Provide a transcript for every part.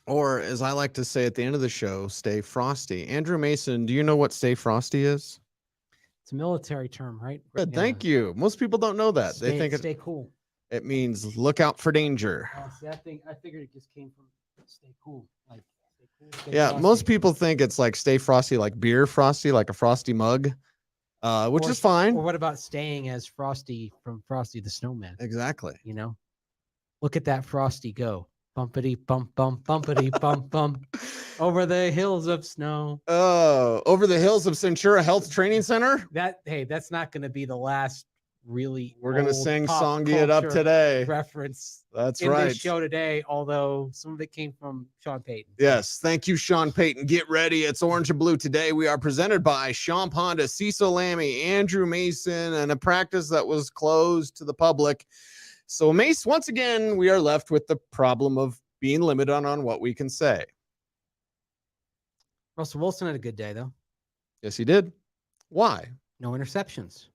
Or, as I like to say at the end of the show, stay frosty. Andrew Mason, do you know what stay frosty is? It's a military term, right? Good, Yeah. thank you. Most people don't know that. They Stay think stay cool. it means look out for danger. See, I figured it just came from stay cool, like stay cool, stay Yeah, most frosty. people think it's like stay frosty, like beer frosty, like a frosty mug, which is Or fine. what about staying as Frosty from Frosty the Snowman? Exactly. You know, look at that Frosty go, bumpity bump bump bumpity bump bump over the hills of snow. Oh, over the hills of Centura Health Training Center. That's not going to be the last really We're gonna old sing pop "Songy It Up" culture today. reference That's in right. this show today, although some of it came from Sean Payton. Yes, thank you, Sean Payton. Get ready. It's Orange and Blue today. We are presented by Sean Honda, Cecil Lammey, Andrew Mason, and a practice that was closed to the public. So, Mace, once again, we are left with the problem of being limited on what we can say. Russell Wilson had a good day, though. Yes, he did. Why? No interceptions.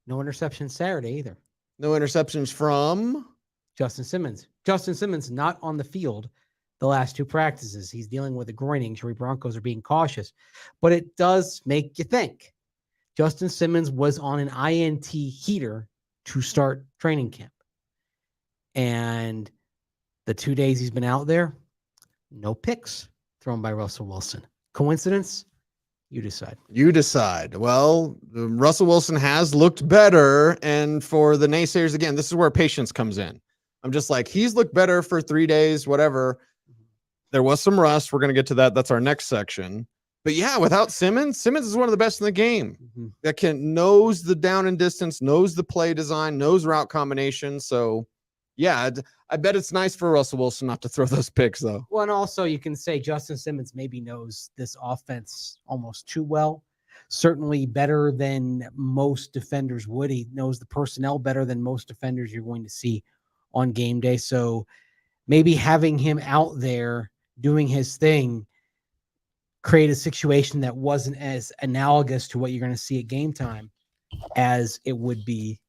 No interceptions Saturday either. No interceptions from Justin Simmons. Justin Simmons not on the field the last two practices. He's dealing with a groin injury. Broncos are being cautious, but it does make you think. Justin Simmons was on an INT heater to start training camp. And the 2 days he's been out there, no picks thrown by Russell Wilson. Coincidence? You decide. You decide. Well, Russell Wilson has looked better. And for the naysayers, again, this is where patience comes in. I'm just like, he's looked better for 3 days, whatever. There was some rust. We're going to get to that. That's our next section. But yeah, without Simmons is one of the best in the game. That knows the down and distance, knows the play design, knows route combination. So yeah, I bet it's nice for Russell Wilson not to throw those picks, though. Well, and also you can say Justin Simmons maybe knows this offense almost too well. Certainly better than most defenders would. He knows the personnel better than most defenders you're going to see on game day. So maybe having him out there doing his thing create a situation that wasn't as analogous to what you're going to see at game time as it would be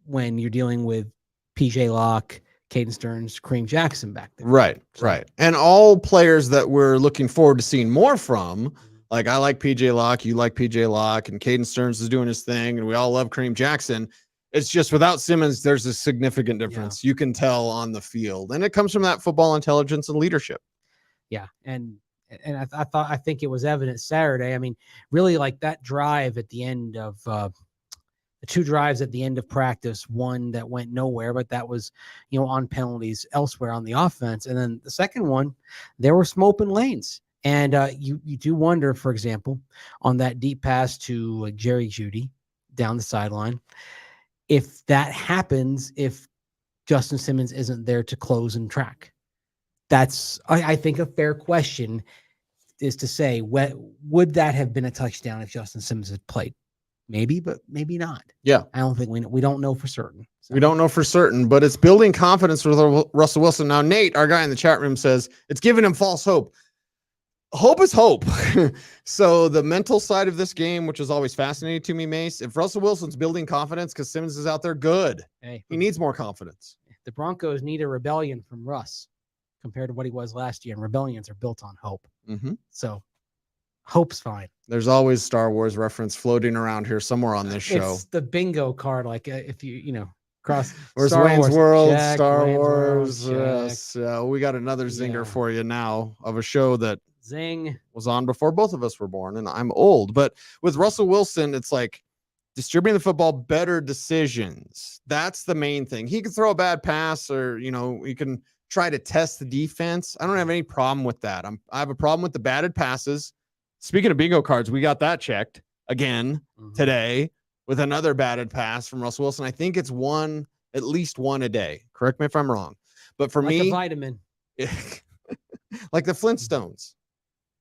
when you're dealing with PJ Locke, Caden Stearns, Kareem Jackson back there. Right, right. And all players that we're looking forward to seeing more from, like I like PJ Locke, you like PJ Locke, and Caden Stearns is doing his thing, and we all love Kareem Jackson. It's just without Simmons, there's a significant difference. You can tell on the field, and it comes from that football intelligence and leadership. Yeah, and I think it was evident Saturday. I mean, really, like that drive at the end of the two drives at the end of practice, one that went nowhere, but that was, on penalties elsewhere on the offense. And then the second one, there were some open lanes. And you do wonder, for example, on that deep pass to Jerry Jeudy down the sideline, if that happens, if Justin Simmons isn't there to close and track. That's, I think, a fair question is to say, would that have been a touchdown if Justin Simmons had played? Maybe, but maybe not. Yeah. I don't think we don't know for certain. So. We don't know for certain, but it's building confidence with Russell Wilson. Now, Nate, our guy in the chat room, says it's giving him false hope. Hope is hope. So the mental side of this game, which is always fascinating to me, Mace, if Russell Wilson's building confidence because Simmons is out there, good. Hey, he needs more confidence. The Broncos need a rebellion from Russ compared to what he was last year, and rebellions are built on hope. So hope's fine. There's always Star Wars reference floating around here somewhere on this show. It's the bingo card, like if cross. Where's Star Wayne's Wars, World, check, Star Wayne's Wars. World, Yes, we got another zinger for you now of a show that Zing was on before both of us were born, and I'm old. But with Russell Wilson, it's like distributing the football, better decisions. That's the main thing. He can throw a bad pass, or he can try to test the defense. I don't have any problem with that. I have a problem with the batted passes. Speaking of bingo cards, we got that checked again today with another batted pass from Russell Wilson. I think it's at least one a day. Correct me if I'm wrong. But for me, a vitamin. Like the Flintstones.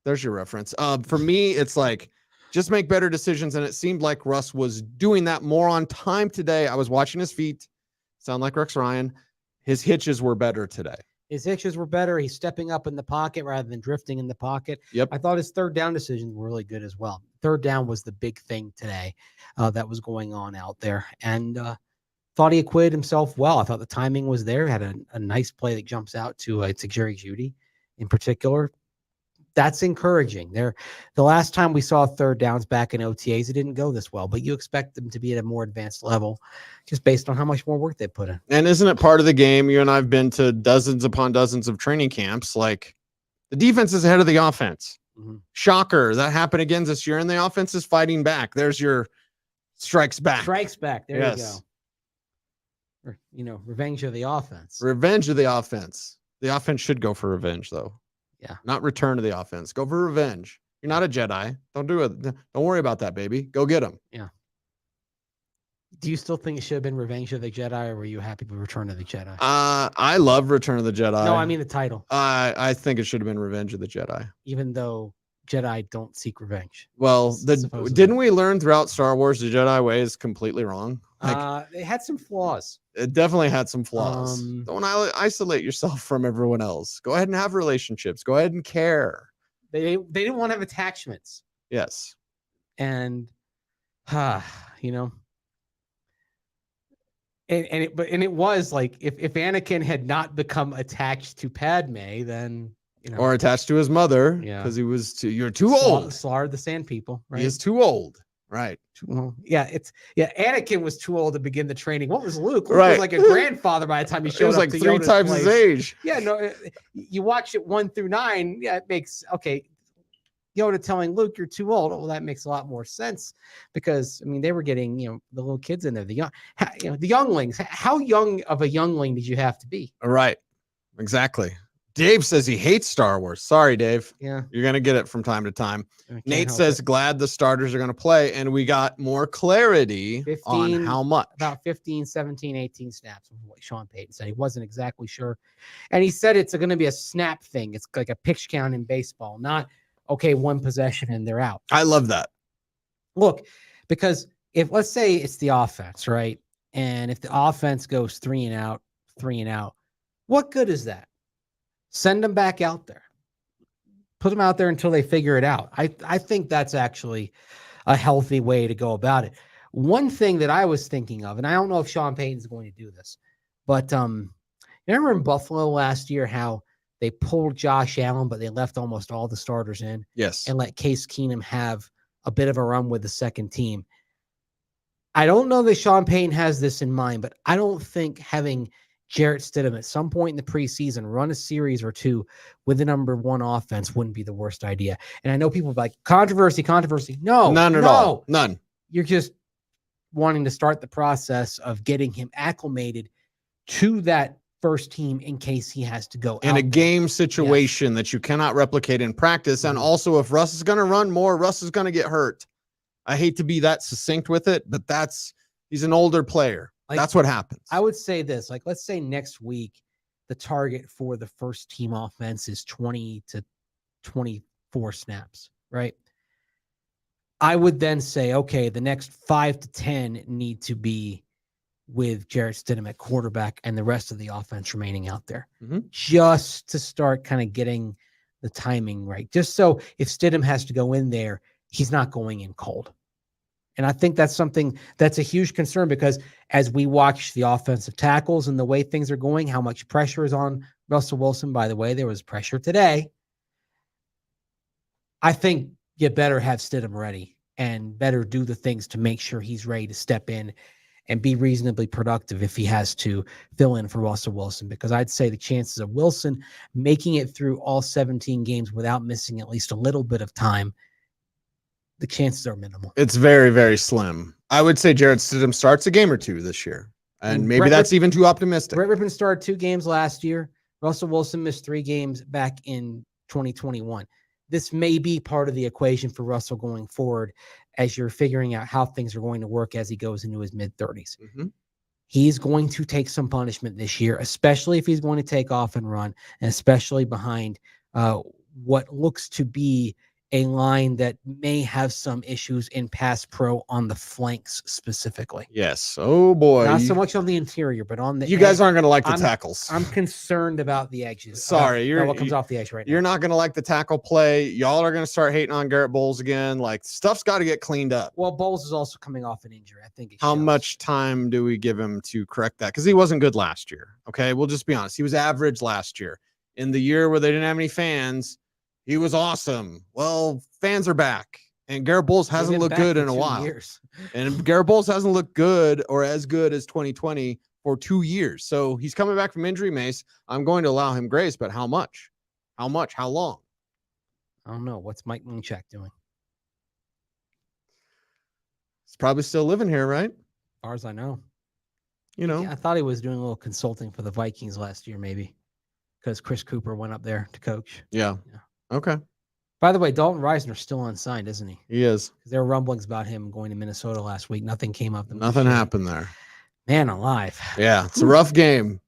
There's your reference. For me, it's like just make better decisions. And it seemed like Russ was doing that more on time today. I was watching his feet. Sound like Rex Ryan. His hitches were better today. His hitches were better. He's stepping up in the pocket rather than drifting in the pocket. Yep. I thought his third down decisions were really good as well. Third down was the big thing today that was going on out there. And thought he acquitted himself well. I thought the timing was there. Had a nice play that jumps out to Jerry Jeudy in particular. That's encouraging. The last time we saw third downs back in OTAs, it didn't go this well, but you expect them to be at a more advanced level just based on how much more work they put in. And isn't it part of the game? You and I have been to dozens upon dozens of training camps. Like, the defense is ahead of the offense. Mm-hmm. Shocker. That happened again this year, and the offense is fighting back. There's your strikes back. Strikes back. There yes. you go. Or, revenge of the offense. Revenge of the offense. The offense should go for revenge, though. Yeah. Not return to the offense. Go for revenge. You're not a Jedi. Don't do it. Don't worry about that, baby. Go get him. Yeah. Do you still think it should have been Revenge of the Jedi, or were you happy with Return of the Jedi? I love Return of the Jedi. No, I mean the title. I think it should have been Revenge of the Jedi. Even though Jedi don't seek revenge. Well, didn't we learn throughout Star Wars the Jedi way is completely wrong? It had some flaws. It definitely had some flaws. Don't isolate yourself from everyone else. Go ahead and have relationships. Go ahead and care. They didn't want to have attachments. Yes. And it was like if Anakin had not become attached to Padme, then or attached to his mother, because you're too old. Slaughtered the Sand People, right? He is too old, right? Anakin was too old to begin the training. What was Luke? Luke was right. like a grandfather by the time he showed up. He was like to 3 Yoda's times place. his age. Yeah, no, you watch it 1 through 9. Yeah, it makes Yoda telling Luke you're too old. Well, that makes a lot more sense because they were getting the little kids in there, the younglings. How young of a youngling did you have to be? Right, exactly. Dave says he hates Star Wars. Sorry, Dave. Yeah, you're gonna get it from time to time. Nate says glad the starters are gonna play, and we got more clarity on how much. About 15, 17, 18 snaps. What Sean Payton said. He wasn't exactly sure, and he said it's going to be a snap thing. It's like a pitch count in baseball, not. Okay, 1 possession and they're out. I love that. Look, because if let's say it's the offense, right? And if the offense goes 3 and out, what good is that? Send them back out there. Put them out there until they figure it out. I think that's actually a healthy way to go about it. One thing that I was thinking of, and I don't know if Sean Payton's going to do this, but remember in Buffalo last year how they pulled Josh Allen, but they left almost all the starters in. Yes. And let Case Keenum have a bit of a run with the second team. I don't know that Sean Payton has this in mind, but I don't think having Jarrett Stidham at some point in the preseason run a series or 2 with the number 1 offense wouldn't be the worst idea. And I know people are like, controversy. No. None at all. None. You're just wanting to start the process of getting him acclimated to that first team in case he has to go in a game situation that you cannot replicate in practice. And also if Russ is going to run more, Russ is going to get hurt. I hate to be that succinct with it, but he's an older player. That's what happens. I would say this, let's say next week, the target for the first team offense is 20 to 24 snaps, right? I would then say, okay, the next 5 to 10 need to be with Jarrett Stidham at quarterback and the rest of the offense remaining out there, just to start kind of getting the timing right. Just so if Stidham has to go in there, he's not going in cold. And I think that's something that's a huge concern because as we watch the offensive tackles and the way things are going, how much pressure is on Russell Wilson. By the way, there was pressure today. I think you better have Stidham ready and better do the things to make sure he's ready to step in and be reasonably productive if he has to fill in for Russell Wilson, because I'd say the chances of Wilson making it through all 17 games without missing at least a little bit of time, the chances are minimal. It's very, very slim. I would say Jarrett Stidham starts a game or 2 this year, and maybe that's even too optimistic. Brett Rippon started 2 games last year. Russell Wilson missed 3 games back in 2021. This may be part of the equation for Russell going forward as you're figuring out how things are going to work as he goes into his mid-30s. He's going to take some punishment this year, especially if he's going to take off and run, and especially behind what looks to be a line that may have some issues in pass pro on the flanks specifically. Yes. Oh boy. Not so much on the interior, but on the You guys edge. aren't going to like the tackles. I'm concerned about the edges. Sorry, about what comes off the edge right now. You're not going to like the tackle play. Y'all are going to start hating on Garrett Bowles again. Like, stuff's got to get cleaned up. Well, Bowles is also coming off an injury. I think. How much time do we give him to correct that? Because he wasn't good last year. Okay, we'll just be honest. He was average last year. In the year where they didn't have any fans, he was awesome. Well, fans are back, and Garrett Bowles hasn't looked good in a while. And Garrett Bowles hasn't looked good or as good as 2020 for 2 years. So he's coming back from injury, Mace. I'm going to allow him grace, but how much? How much? How long? I don't know. What's Mike Munchak doing? He's probably still living here, right? As far as I know. You know, I thought he was doing a little consulting for the Vikings last year, maybe, because Chris Cooper went up there to coach. Yeah. Okay. By the way, Dalton Reisner's still unsigned, isn't he? He is. There were rumblings about him going to Minnesota last week. Nothing came up. Nothing happened there. Man alive. Yeah, it's a rough game.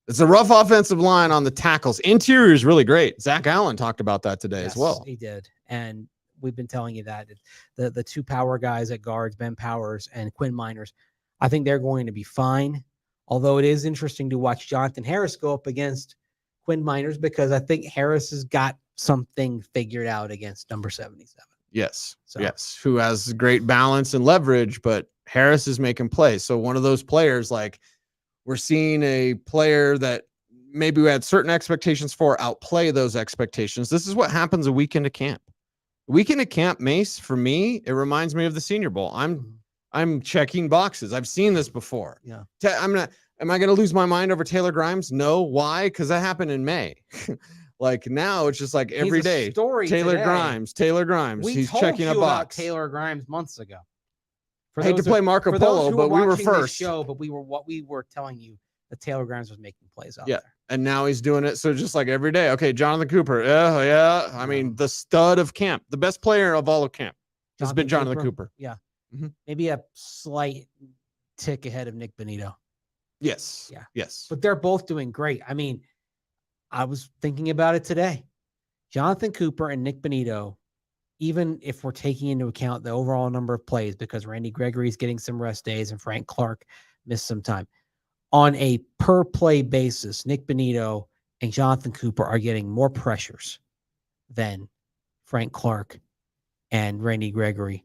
It's a rough offensive line on the tackles. Interior is really great. Zach Allen talked about that today as well. He did. And we've been telling you that. The two power guys at guards, Ben Powers and Quinn Miners, I think they're going to be fine. Although it is interesting to watch Jonathan Harris go up against Quinn Miners, because I think Harris has got something figured out against number 77. Yes. So. Yes. Who has great balance and leverage, but Harris is making plays. So one of those players, like, we're seeing a player that maybe we had certain expectations for outplay those expectations. This is what happens a week into camp. Weekend of camp, Mace, for me, it reminds me of the Senior Bowl. I'm checking boxes. I've seen this before. Yeah. Am I going to lose my mind over Taylor Grimes? No. Why? Because that happened in May. Like, now it's just like every day. Taylor Grimes. He's checking a box. About Taylor Grimes months ago. I hate to play Marco Polo, but we were first. But we were telling you that Taylor Grimes was making plays out there. And now he's doing it. So just like every day. Okay, Jonathan Cooper. Yeah. I mean, the stud of camp, the best player of all of camp has been Jonathan Cooper. Yeah. Mm-hmm. Maybe a slight tick ahead of Nick Bonito. Yes. Yeah. Yes. But they're both doing great. I mean, I was thinking about it today. Jonathan Cooper and Nick Bonito, even if we're taking into account the overall number of plays, because Randy Gregory's getting some rest days and Frank Clark missed some time, on a per play basis, Nick Bonito and Jonathan Cooper are getting more pressures than Frank Clark and Randy Gregory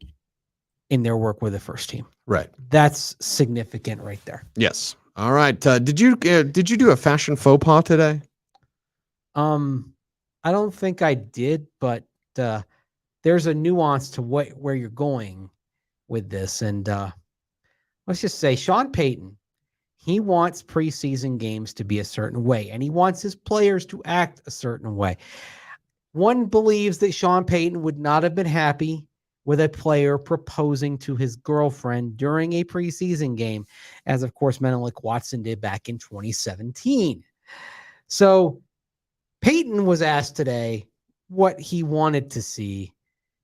in their work with the first team. Right. That's significant right there. Yes. All right. Did you do a fashion faux pas today? I don't think I did, but there's a nuance to where you're going with this. And let's just say Sean Payton, he wants preseason games to be a certain way, and he wants his players to act a certain way. One believes that Sean Payton would not have been happy with a player proposing to his girlfriend during a preseason game, as of course Menelik Watson did back in 2017. So Payton was asked today what he wanted to see,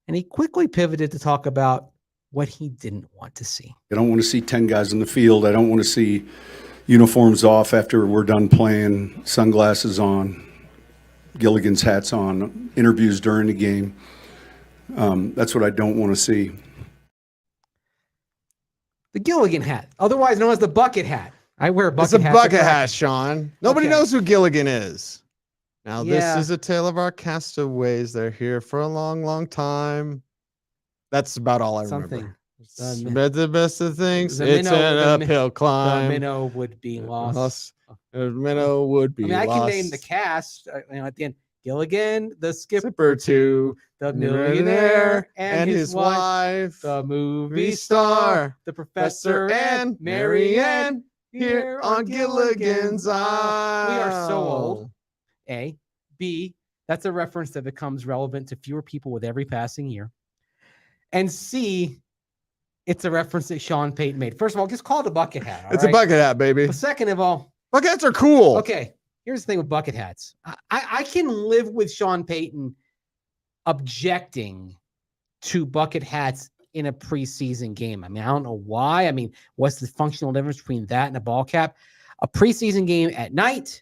and he quickly pivoted to talk about what he didn't want to see. I don't want to see 10 guys in the field. I don't want to see uniforms off after we're done playing, sunglasses on, Gilligan's hats on, interviews during the game. That's what I don't want to see. The Gilligan hat, otherwise known as the bucket hat. I wear a bucket hat. It's a bucket hat, Sean. Nobody knows who Gilligan is. Now, this is a tale of our castaways. They're here for a long, long time. That's about all I remember. The best of things. It's an uphill climb. The minnow would be lost. The minnow would be lost. I can name the cast. At the end, Gilligan, the skipper to the millionaire and his wife, the movie star, the professor and Marianne here on Gilligan's Isle. We are so old. A. B. That's a reference that becomes relevant to fewer people with every passing year. And C. It's a reference that Sean Payton made. First of all, just call it a bucket hat. It's a bucket hat, baby. But second of all, bucket hats are cool. Okay. Here's the thing with bucket hats. I can live with Sean Payton objecting to bucket hats in a preseason game. I mean, I don't know why. I mean, what's the functional difference between that and a ball cap? A preseason game at night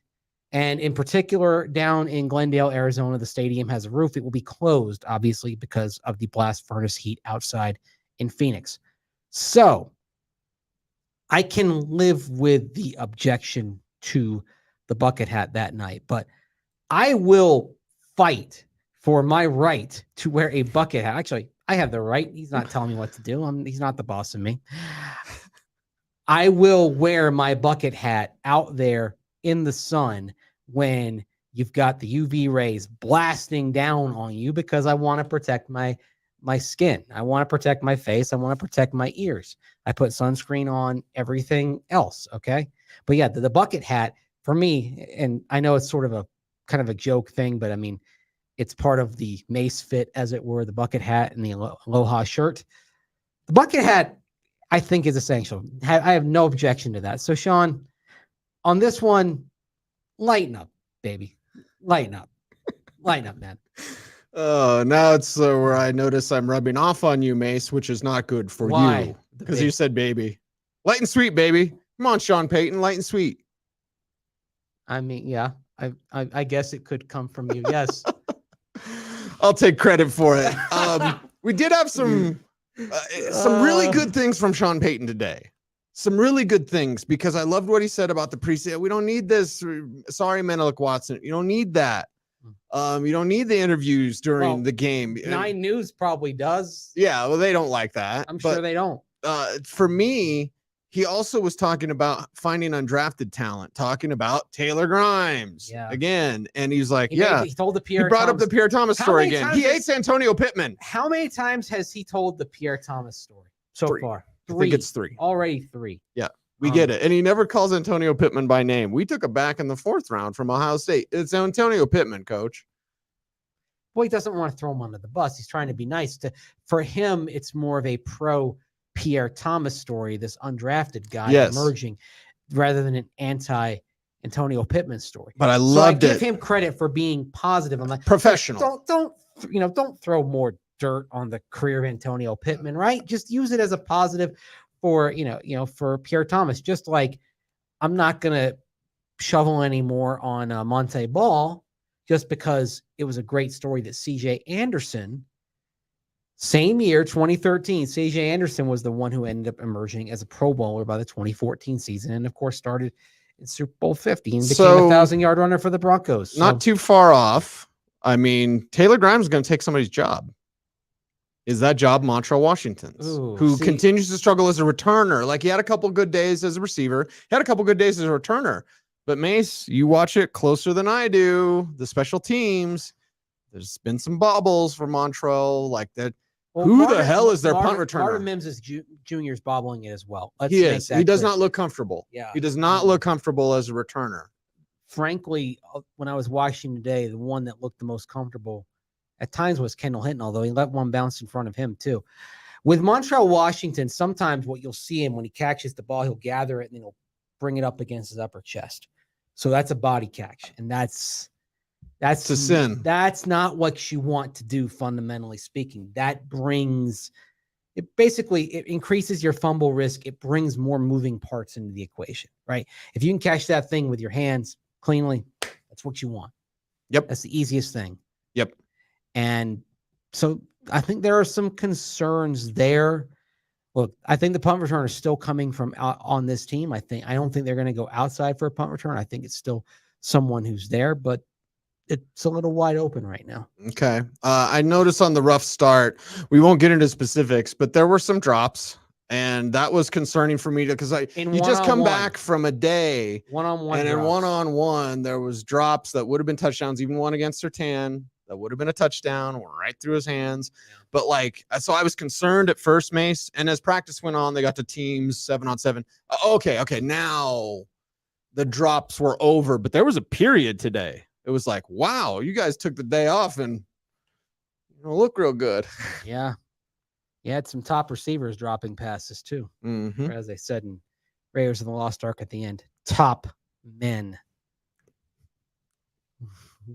And in particular, down in Glendale, Arizona, the stadium has a roof. It will be closed, obviously, because of the blast furnace heat outside in Phoenix. So I can live with the objection to the bucket hat that night, but I will fight for my right to wear a bucket hat. Actually, I have the right. He's not telling me what to do. He's not the boss of me. I will wear my bucket hat out there in the sun when you've got the UV rays blasting down on you, because I want to protect my skin. I want to protect my face. I want to protect my ears. I put sunscreen on everything else. Okay. But yeah, the bucket hat for me, and I know it's sort of a kind of a joke thing, but I mean, it's part of the Mace fit, as it were, the bucket hat and the Aloha shirt. The bucket hat, I think, is essential. I have no objection to that. So, Sean, on this one, lighten up, baby. Lighten up. Lighten up, man. Oh, now it's where I notice I'm rubbing off on you, Mace, which is not good for you. Because you said baby. Light and sweet, baby. Come on, Sean Payton. Light and sweet. I mean, yeah. I guess it could come from you. Yes. I'll take credit for it. We did have some really good things from Sean Payton today. Some really good things, because I loved what he said about the preseason. We don't need this. Sorry, Menelik Watson. You don't need that. You don't need the interviews during the game. 9 News probably does. Yeah, well, they don't like that. I'm sure they don't. For me, he also was talking about finding undrafted talent, talking about Taylor Grimes again. And he's like, he told the Pierre. He brought up the Pierre Thomas story again. He hates Antonio Pittman. How many times has he told the Pierre Thomas story so far? 3. I think it's 3. Already 3. Yeah, we get it. And he never calls Antonio Pittman by name. We took it back in the 4th round from Ohio State. It's Antonio Pittman, coach. Well, he doesn't want to throw him under the bus. He's trying to be nice. For him, it's more of a pro Pierre Thomas story, this undrafted guy emerging, rather than an anti Antonio Pittman story. But I loved it. Give him credit for being positive. I'm like, professional. Don't throw more dirt on the career of Antonio Pittman, right? Just use it as a positive for for Pierre Thomas. Just like I'm not gonna shovel anymore on Monte Ball just because it was a great story that CJ Anderson. Same year, 2013, C.J. Anderson was the one who ended up emerging as a Pro Bowler by the 2014 season, and of course started in Super Bowl 50 and became a 1,000-yard runner for the Broncos. Not too far off. I mean, Taylor Grimes is going to take somebody's job. Is that job Montreal Washington's, who continues to struggle as a returner? Like, he had a couple good days as a receiver. He had a couple good days as a returner. But, Mace, you watch it closer than I do. The special teams, there's been some bobbles for Montreal like that. Well, who the hell is their punt returner? Marvin Mims is Jr.'s bobbling it as well. He is. He does not look comfortable. Yeah. He does not look comfortable as a returner. Frankly, when I was watching today, the one that looked the most comfortable at times was Kendall Hinton, although he let one bounce in front of him too. With Montreal Washington, sometimes what you'll see him when he catches the ball, he'll gather it and then he'll bring it up against his upper chest. So that's a body catch. And that's a sin. That's not what you want to do, fundamentally speaking. That brings it increases your fumble risk. It brings more moving parts into the equation, right? If you can catch that thing with your hands cleanly, that's what you want. Yep. That's the easiest thing. Yep. And so I think there are some concerns there. Look, I think the punt return is still coming from on this team. I don't think they're going to go outside for a punt return. I think it's still someone who's there, but it's a little wide open right now. Okay. I noticed on the rough start, we won't get into specifics, but there were some drops, and that was concerning for me because you just come back from a day one-on-one, and in one-on-one, there was drops that would have been touchdowns, even one against Sertan. That would have been a touchdown right through his hands. Yeah. But so I was concerned at first, Mace. And as practice went on, they got to teams 7-on-7. Okay. Now the drops were over, but there was a period today. It was like, wow, you guys took the day off and look real good. Yeah. You had some top receivers dropping passes too. Mm-hmm. As they said in Raiders of the Lost Ark at the end, top men.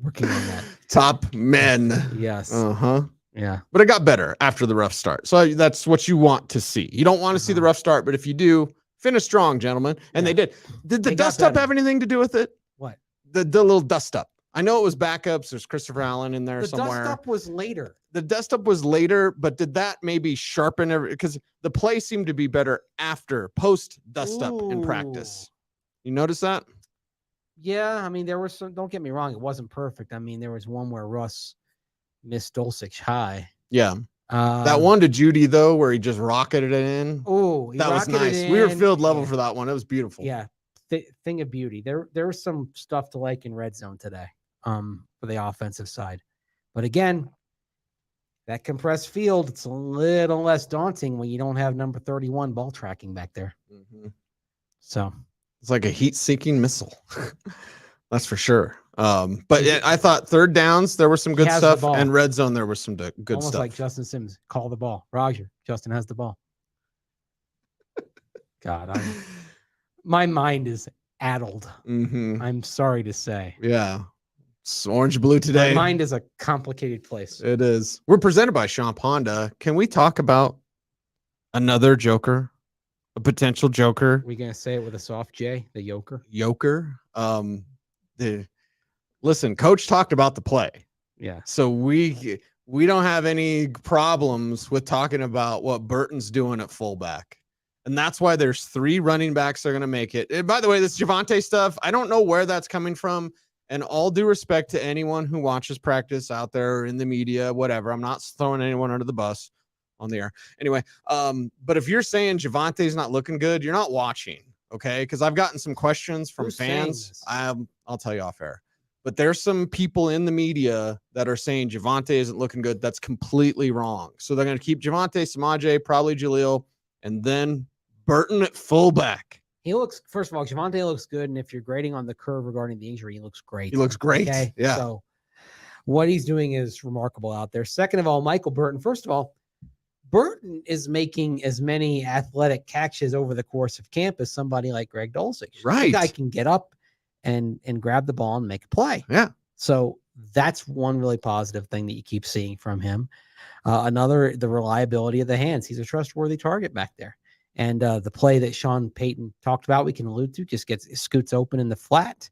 Working on that. Top men. Yes. Uh-huh. Yeah. But it got better after the rough start. So that's what you want to see. You don't want to see the rough start, but if you do, finish strong, gentlemen. And they did. Did the dust up have anything to do with it? What? the little dust up. I know it was backups. There's Christopher Allen in there somewhere. The dust up was later. The dust up was later, but did that maybe sharpen every? Because the play seemed to be better after post dust up in practice. You notice that? Yeah, I mean, there was some. Don't get me wrong, it wasn't perfect. I mean, there was one where Russ missed Dulcich high. Yeah. That one to Judy, though, where he just rocketed it in. Oh, that was nice. We were field level for that one. It was beautiful. Yeah. Thing of beauty. There was some stuff to like in red zone today for the offensive side. But again, that compressed field, it's a little less daunting when you don't have number 31 ball tracking back there. Mm-hmm. So it's like a heat-seeking missile. That's for sure. But I thought third downs, there was some good stuff, and red zone, there was some good Almost stuff. Like Justin Simmons, call the ball. Roger, Justin has the ball. God, my mind is addled. Mm-hmm. I'm sorry to say. Yeah. It's orange blue today. My mind is a complicated place. It is. We're presented by Sean Honda. Can we talk about another Joker? A potential Joker? Are we going to say it with a soft J? The Joker? Joker. Listen, Coach talked about the play. Yeah. So we don't have any problems with talking about what Burton's doing at fullback. And that's why there's 3 running backs that are going to make it. And by the way, this Javonte stuff, I don't know where that's coming from. And all due respect to anyone who watches practice out there or in the media, whatever. I'm not throwing anyone under the bus on the air. Anyway, but if you're saying Javonte's not looking good, you're not watching, okay? Because I've gotten some questions from fans. I'll tell you off air. But there's some people in the media that are saying Javonte isn't looking good. That's completely wrong. So they're going to keep Javonte, Samaje, probably Jaleel, and then Burton at fullback. He looks, first of all, Javonte looks good. And if you're grading on the curve regarding the injury, he looks great. He looks great. Okay? Yeah. So what he's doing is remarkable out there. Second of all, Michael Burton. First of all, Burton is making as many athletic catches over the course of camp as somebody like Greg Dulcich. Right. The guy can get up and grab the ball and make a play. Yeah. So that's one really positive thing that you keep seeing from him. Another, the reliability of the hands. He's a trustworthy target back there. And the play that Sean Payton talked about, we can allude to, just scoots open in the flat,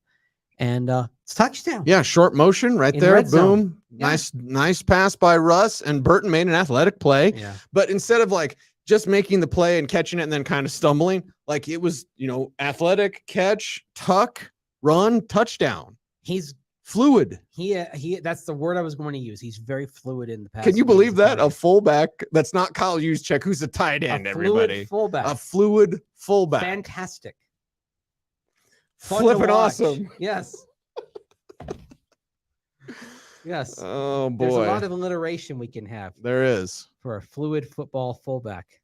and it's touchdown. Yeah, short motion right there. Boom. Yeah. Nice pass by Russ, and Burton made an athletic play. Yeah. But instead of like just making the play and catching it and then kind of stumbling, like it was, athletic catch, tuck, run, touchdown. He's fluid. He that's the word I was going to use. He's very fluid in the pass. Can you believe that? A fullback that's not Kyle Juszczyk, who's a tight end, everybody. Fullback. A fluid fullback. Fantastic. Flipping awesome. Yes. Yes. Oh boy. There's a lot of alliteration we can have. There is. For a fluid football fullback.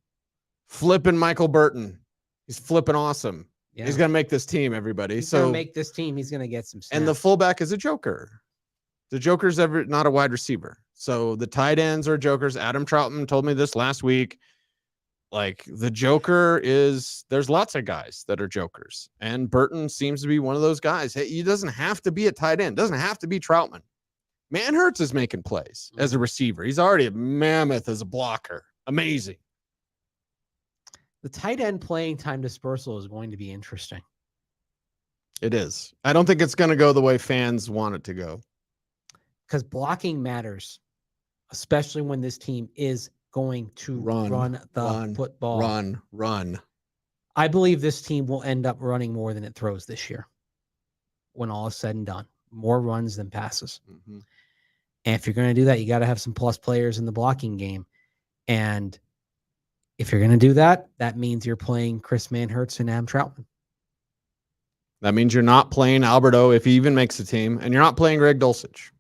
Flipping Michael Burton. He's flipping awesome. Yeah. He's going to make this team, everybody. He's going to make this team. He's going to get some snaps. And the fullback is a joker. The joker's not a wide receiver. So the tight ends are jokers. Adam Troutman told me this last week. Like the joker there's lots of guys that are jokers. And Burton seems to be one of those guys. Hey, he doesn't have to be a tight end. Doesn't have to be Troutman. Manhurts is making plays as a receiver. He's already a mammoth as a blocker. Amazing. The tight end playing time dispersal is going to be interesting. It is. I don't think it's going to go the way fans want it to go. Because blocking matters, especially when this team is going to run the football. Run. I believe this team will end up running more than it throws this year when all is said and done. More runs than passes. Mm-hmm. And if you're going to do that, you got to have some plus players in the blocking game. And if you're going to do that, that means you're playing Chris Manhurts and Adam Troutman. That means you're not playing Alberto if he even makes the team, and you're not playing Greg Dulcich.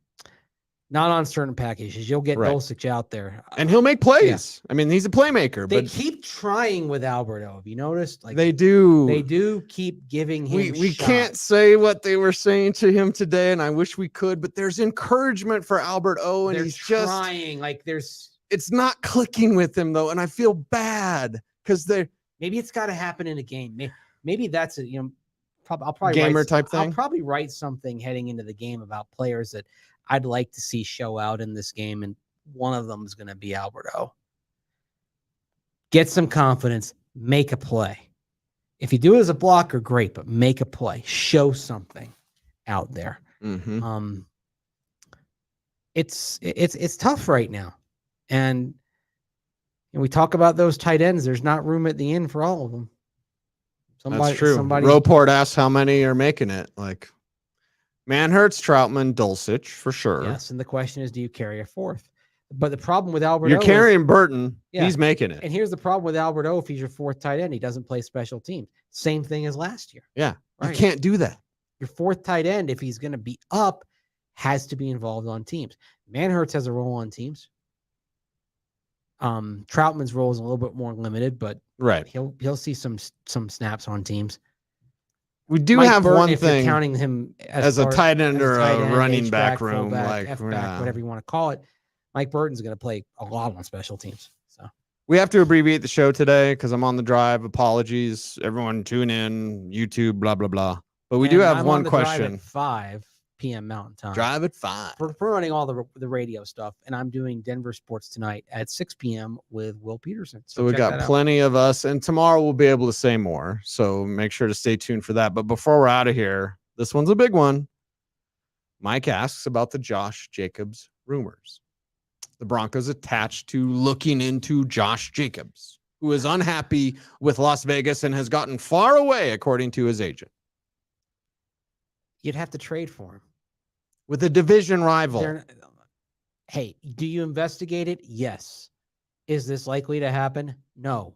Not on certain packages. You'll get Dulcich out there. And he'll make plays. Yeah. I mean, he's a playmaker. They keep trying with Alberto. Have you noticed? Like they do. They do keep giving him We can't say what they were saying to him today, and I wish we could, but there's encouragement for Alberto, and he's just trying. Like it's not clicking with him, though, and I feel bad because maybe it's got to happen in a game. Maybe that's a I'll probably gamer type thing. I'll probably write something heading into the game about players that I'd like to see show out in this game, and one of them is going to be Alberto. Get some confidence, make a play. If you do it as a blocker, great, but make a play, show something, out there. Mm-hmm. It's tough right now. And we talk about those tight ends. There's not room at the end for all of them. That's true. Roport asks how many are making it. Like Manhurts, Troutman, Dulcich for sure. Yes, and the question is, do you carry a fourth? But the problem with Albert, you're carrying Burton. Yeah. He's making it. And here's the problem with Albert O. If he's your fourth tight end, he doesn't play special teams. Same thing as last year. Yeah, right. You can't do that. Your fourth tight end, if he's going to be up, has to be involved on teams. Manhurts has a role on teams. Troutman's role is a little bit more limited, but right, he'll see some snaps on teams. We do have Burton, one if thing, you're counting him as a tight end or a running back room, fullback, like F-back, whatever you want to call it. Mike Burton's going to play a lot on special teams. So we have to abbreviate the show today because I'm on the drive. Apologies, everyone. Tune in, YouTube, blah blah blah. But we do have one question. Drive at 5 p.m. Mountain Time. Drive at 5. We're running all the radio stuff, and I'm doing Denver Sports Tonight at 6 p.m. with Will Peterson. So we got plenty of us, and tomorrow we'll be able to say more. So make sure to stay tuned for that. But before we're out of here, this one's a big one. Mike asks about the Josh Jacobs rumors. The Broncos attached to looking into Josh Jacobs, who is unhappy with Las Vegas and has gotten far away, according to his agent. You'd have to trade for him. With a division rival. Hey, do you investigate it? Yes. Is this likely to happen? No.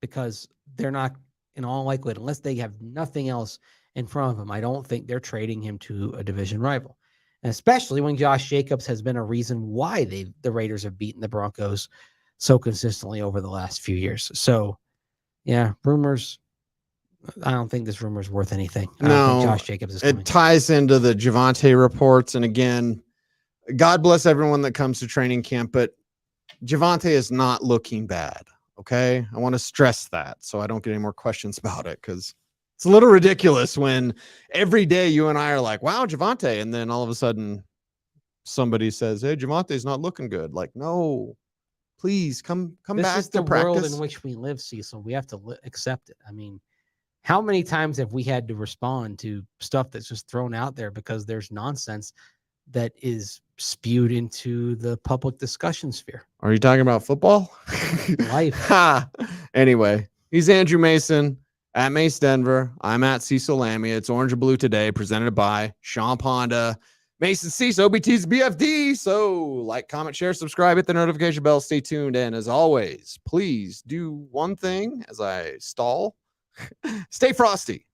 Because they're not, in all likelihood, unless they have nothing else in front of them, I don't think they're trading him to a division rival. And especially when Josh Jacobs has been a reason why the Raiders have beaten the Broncos so consistently over the last few years. So, yeah, rumors. I don't think this rumor is worth anything. I don't think Josh Jacobs is coming. It ties into the Javonte reports. And again, God bless everyone that comes to training camp, but Javonte is not looking bad. Okay. I want to stress that so I don't get any more questions about it, because it's a little ridiculous when every day you and I are like, wow, Javonte. And then all of a sudden somebody says, hey, Javante's not looking good. Like, no, please come back to practice. This is the world in which we live, Cecil. We have to accept it. I mean, how many times have we had to respond to stuff that's just thrown out there because there's nonsense that is spewed into the public discussion sphere? Are you talking about football? Life. Anyway, he's Andrew Mason at Mace Denver. I'm at Cecil Lammey. It's Orange and Blue Today, presented by Sean Ponda. Mason Cease, OBT's BFD. So like, comment, share, subscribe, hit the notification bell, stay tuned. And as always, please do one thing as I stall. Stay frosty.